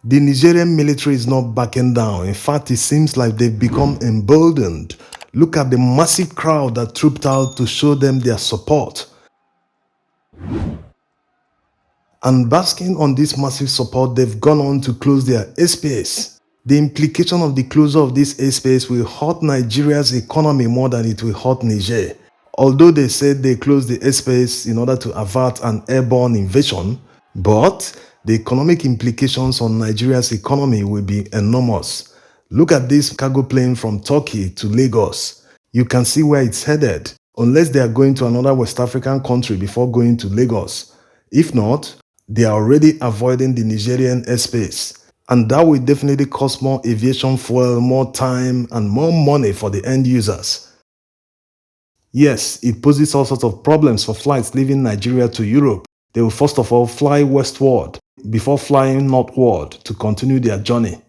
The Nigerian military is not backing down. In fact, it seems like they've become emboldened. Look at the massive crowd that trooped out to show them their support. And basking on this massive support, they've gone on to close their airspace. The implication of the closure of this airspace will hurt Nigeria's economy more than it will hurt Niger. Although they said they closed the airspace in order to avert an airborne invasion, but the economic implications on Nigeria's economy will be enormous. Look at this cargo plane from Turkey to Lagos. You can see where it's headed, unless they are going to another West African country before going to Lagos. If not, they are already avoiding the Nigerian airspace. And that will definitely cost more aviation fuel, more time, and more money for the end users. Yes, it poses all sorts of problems for flights leaving Nigeria to Europe. They will first of all fly westward before flying northward to continue their journey.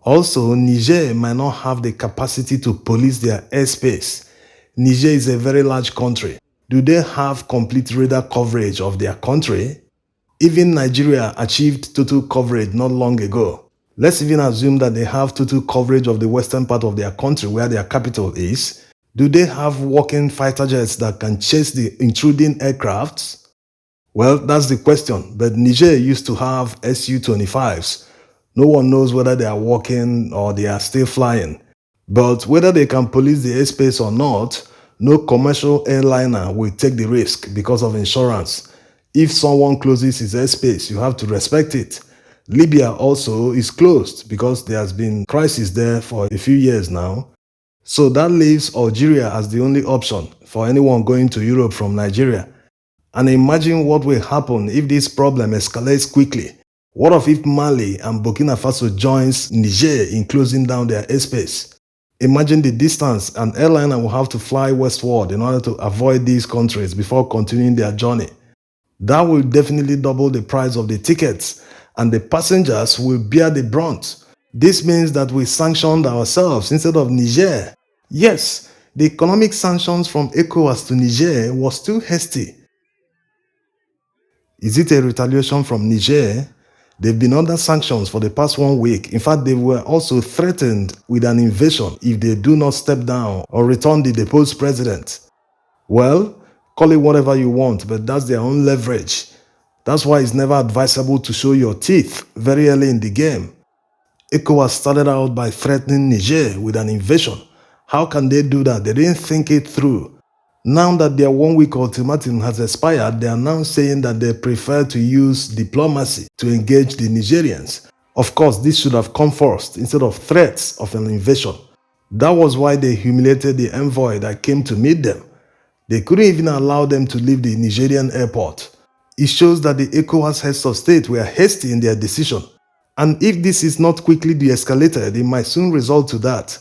Also, Niger might not have the capacity to police their airspace. Niger is a very large country. Do they have complete radar coverage of their country? Even Nigeria achieved total coverage not long ago. Let's even assume that they have total coverage of the western part of their country where their capital is. Do they have working fighter jets that can chase the intruding aircrafts? Well, that's the question. But Niger used to have Su-25s. No one knows whether they are working or they are still flying. But whether they can police the airspace or not, no commercial airliner will take the risk because of insurance. If someone closes his airspace, you have to respect it. Libya also is closed because there has been crisis there for a few years now. So that leaves Algeria as the only option for anyone going to Europe from Nigeria. And imagine what will happen if this problem escalates quickly. What if Mali and Burkina Faso joins Niger in closing down their airspace? Imagine the distance an airliner will have to fly westward in order to avoid these countries before continuing their journey. That will definitely double the price of the tickets, and the passengers will bear the brunt. This means that we sanctioned ourselves instead of Niger. Yes, the economic sanctions from ECOWAS to Niger was too hasty. Is it a retaliation from Niger? They've been under sanctions for the past 1 week. In fact, they were also threatened with an invasion if they do not step down or return the deposed president. Well, call it whatever you want, but that's their own leverage. That's why it's never advisable to show your teeth very early in the game. ECOWAS started out by threatening Niger with an invasion. How can they do that? They didn't think it through. Now that their 1 week ultimatum has expired, they are now saying that they prefer to use diplomacy to engage the Nigerians. Of course, this should have come first instead of threats of an invasion. That was why they humiliated the envoy that came to meet them. They couldn't even allow them to leave the Nigerian airport. It shows that the ECOWAS heads of state were hasty in their decision. And if this is not quickly de-escalated, it might soon result to that.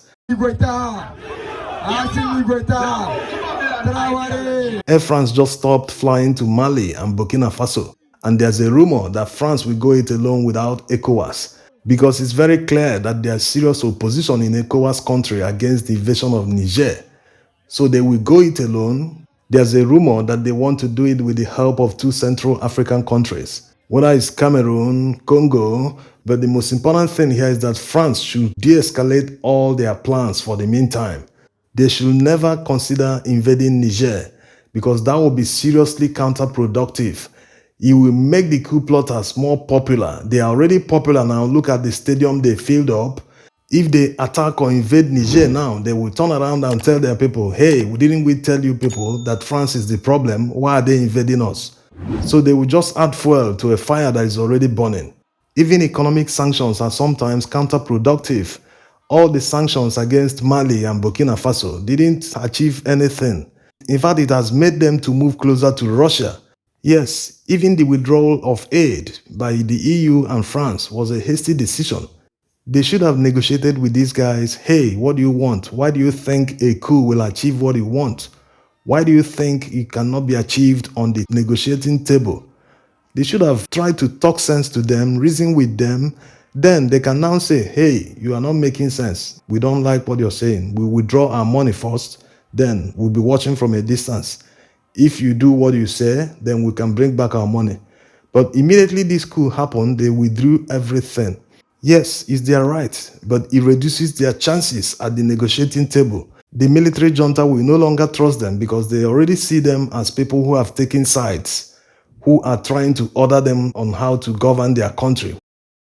Air France just stopped flying to Mali and Burkina Faso. And there's a rumor that France will go it alone without ECOWAS, because it's very clear that there's serious opposition in ECOWAS country against the invasion of Niger. So they will go it alone. There's a rumor that they want to do it with the help of 2 Central African countries, whether it's Cameroon, Congo, but the most important thing here is that France should de-escalate all their plans for the meantime. They should never consider invading Niger, because that will be seriously counterproductive. It will make the coup plotters more popular. They are already popular now. Look at the stadium they filled up. If they attack or invade Niger now, they will turn around and tell their people, hey, didn't we tell you people that France is the problem? Why are they invading us? So they will just add fuel to a fire that is already burning. Even economic sanctions are sometimes counterproductive. All the sanctions against Mali and Burkina Faso didn't achieve anything. In fact, it has made them to move closer to Russia. Yes, even the withdrawal of aid by the EU and France was a hasty decision. They should have negotiated with these guys. Hey, what do you want? Why do you think a coup will achieve what you want? Why do you think it cannot be achieved on the negotiating table? They should have tried to talk sense to them, reason with them. Then they can now say, hey, you are not making sense. We don't like what you're saying. We withdraw our money first. Then we'll be watching from a distance. If you do what you say, then we can bring back our money. But immediately this coup happened, they withdrew everything. Yes, it's their right, but it reduces their chances at the negotiating table. The military junta will no longer trust them because they already see them as people who have taken sides, who are trying to order them on how to govern their country.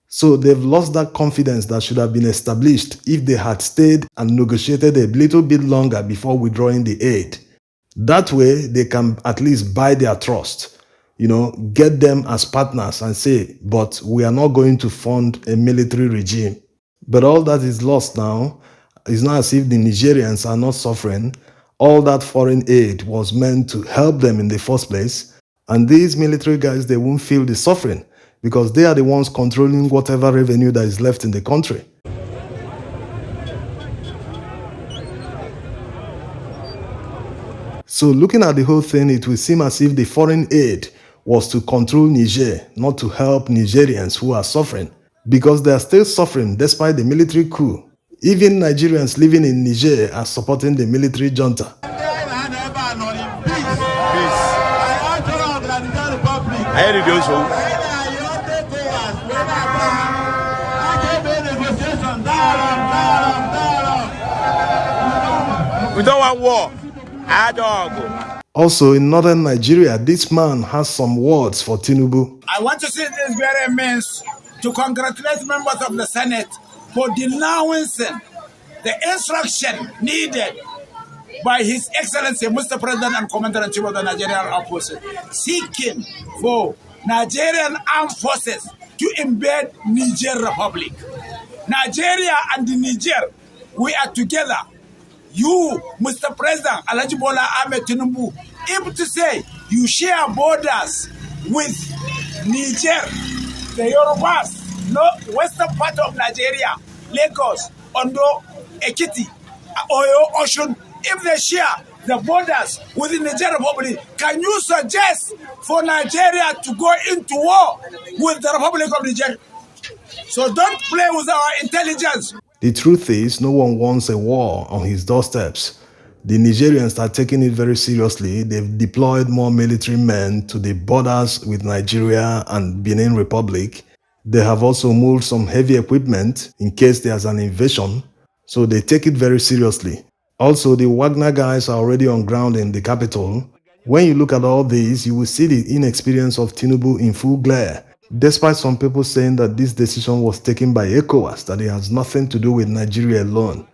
So they've lost that confidence that should have been established if they had stayed and negotiated a little bit longer before withdrawing the aid. That way, they can at least buy their trust, get them as partners and say, but we are not going to fund a military regime. But all that is lost now. It's not as if the Nigerians are not suffering. All that foreign aid was meant to help them in the first place. And these military guys, they won't feel the suffering because they are the ones controlling whatever revenue that is left in the country. So looking at the whole thing, it will seem as if the foreign aid was to control Niger, not to help Nigerians who are suffering, because they are still suffering despite the military coup. Even Nigerians living in Niger are supporting the military junta. We don't want war. Also, in northern Nigeria, this man has some words for Tinubu. I want to see this very means to congratulate members of the Senate for denouncing the instruction needed by His Excellency Mr. President and Commander-in-Chief of the Nigerian Armed Forces, seeking for Nigerian Armed Forces to invade Niger Republic. Nigeria and Niger, we are together. You, Mr. President, Alhaji Bola Ahmed Tinubu, able to say you share borders with Niger, the Yorubas, western part of Nigeria, Lagos, Ondo, Ekiti, Oyo, Oshun. If they share the borders with the Niger Republic, can you suggest for Nigeria to go into war with the Republic of Niger? So don't play with our intelligence. The truth is, no one wants a war on his doorsteps. The Nigerians are taking it very seriously. They've deployed more military men to the borders with Nigeria and Benin Republic. They have also moved some heavy equipment in case there's an invasion, so they take it very seriously. Also, the Wagner guys are already on ground in the capital. When you look at all this, you will see the inexperience of Tinubu in full glare. Despite some people saying that this decision was taken by ECOWAS, that it has nothing to do with Nigeria alone.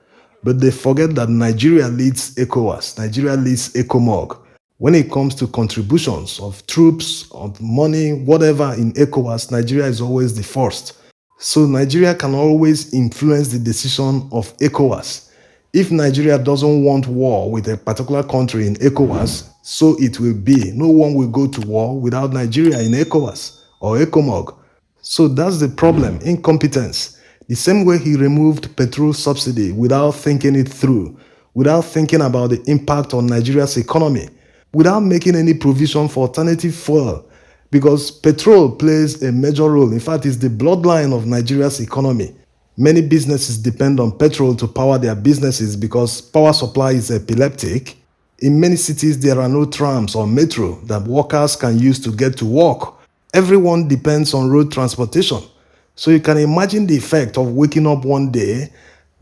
But they forget that Nigeria leads ECOWAS, Nigeria leads ECOMOG. When it comes to contributions of troops, of money, whatever in ECOWAS, Nigeria is always the first. So Nigeria can always influence the decision of ECOWAS. If Nigeria doesn't want war with a particular country in ECOWAS, so it will be. No one will go to war without Nigeria in ECOWAS or ECOMOG. So that's the problem, incompetence. The same way he removed petrol subsidy without thinking it through, without thinking about the impact on Nigeria's economy, without making any provision for alternative fuel, because petrol plays a major role. In fact, it's the bloodline of Nigeria's economy. Many businesses depend on petrol to power their businesses because power supply is epileptic. In many cities, there are no trams or metro that workers can use to get to work. Everyone depends on road transportation. So you can imagine the effect of waking up one day,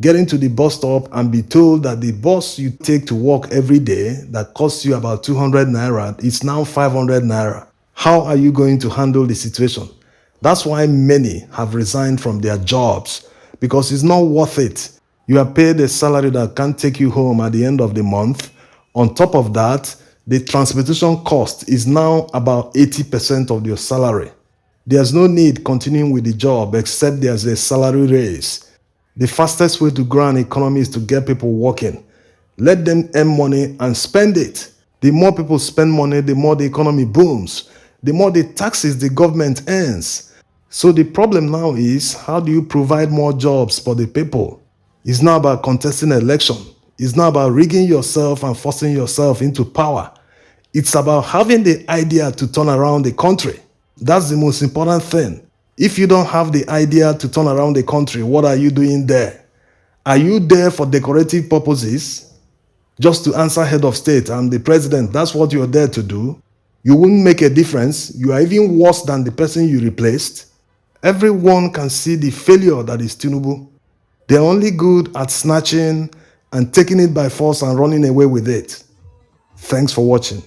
getting to the bus stop and be told that the bus you take to work every day that costs you about 200 naira is now 500 naira. How are you going to handle the situation? That's why many have resigned from their jobs, because it's not worth it. You are paid a salary that can't take you home at the end of the month. On top of that, the transportation cost is now about 80% of your salary. There's no need continuing with the job except there's a salary raise. The fastest way to grow an economy is to get people working. Let them earn money and spend it. The more people spend money, the more the economy booms. The more the taxes the government earns. So the problem now is, how do you provide more jobs for the people? It's not about contesting an election. It's not about rigging yourself and forcing yourself into power. It's about having the idea to turn around the country. That's the most important thing. If you don't have the idea to turn around the country, what are you doing there? Are you there for decorative purposes? Just to answer head of state, I'm the president, that's what you're there to do? You wouldn't make a difference. You are even worse than the person you replaced. Everyone can see the failure that is Tinubu. They're only good at snatching and taking it by force and running away with it. Thanks for watching.